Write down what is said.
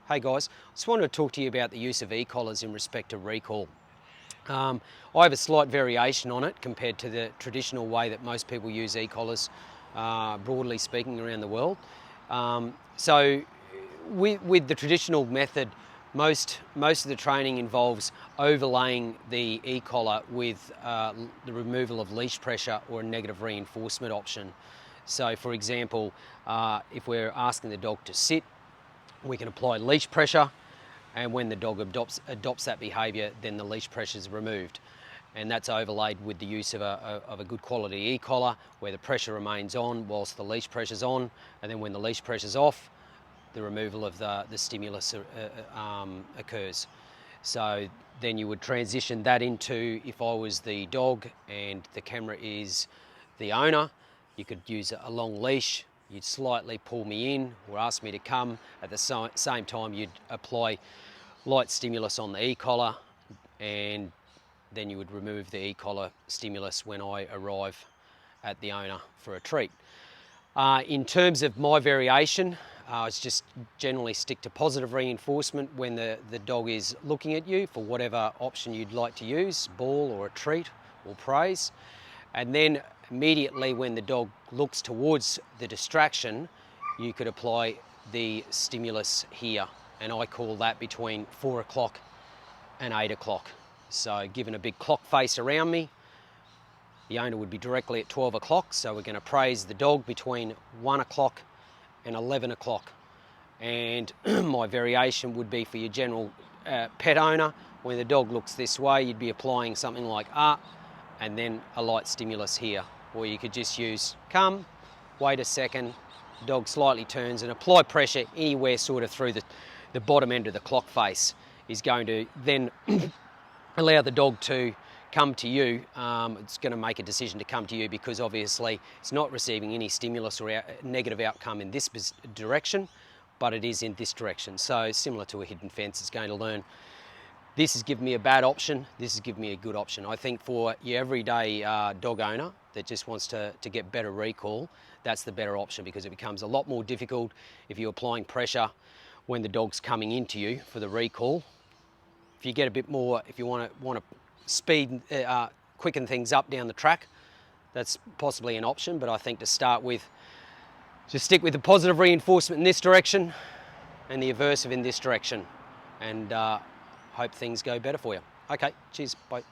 Hey guys, just wanted to talk to you about the use of e-collars in respect to recall. I have a slight variation on it compared to the traditional way that most people use e-collars, broadly speaking, around the world. So with the traditional method, most of the training involves overlaying the e-collar with the removal of leash pressure or a negative reinforcement option. So for example, if we're asking the dog to sit, we can apply leash pressure, and when the dog adopts that behaviour, then the leash pressure is removed. And that's overlaid with the use of a good quality e-collar, where the pressure remains on whilst the leash pressure's on, and then when the leash pressure's off, the removal of the stimulus occurs. So then you would transition that into, if I was the dog and the camera is the owner, you could use a long leash. You'd slightly pull me in or ask me to come. At the same time, you'd apply light stimulus on the e-collar, and then you would remove the e-collar stimulus when I arrive at the owner for a treat. In terms of my variation, I just generally stick to positive reinforcement when the dog is looking at you for whatever option you'd like to use, ball or a treat or praise. And then immediately when the dog looks towards the distraction, you could apply the stimulus here. And I call that between 4 o'clock and 8 o'clock. So given a big clock face around me, the owner would be directly at 12 o'clock. So we're going to praise the dog between 1 o'clock and 11 o'clock. And my variation would be for your general pet owner. When the dog looks this way, you'd be applying something like and then a light stimulus here. Or you could just use come, wait a second, dog slightly turns, and apply pressure anywhere sort of through the bottom end of the clock face is going to then allow the dog to come to you. It's going to make a decision to come to you because obviously it's not receiving any stimulus or negative outcome in this direction, but it is in this direction. So similar to a hidden fence, it's going to learn, this has given me a bad option, this has given me a good option. I think for your everyday dog owner that just wants to get better recall, that's the better option, because it becomes a lot more difficult if you're applying pressure when the dog's coming into you for the recall. If you get a bit more, if you want to speed, quicken things up down the track, that's possibly an option. But I think to start with, just stick with the positive reinforcement in this direction and the aversive in this direction, and hope things go better for you. Okay, cheers, bye.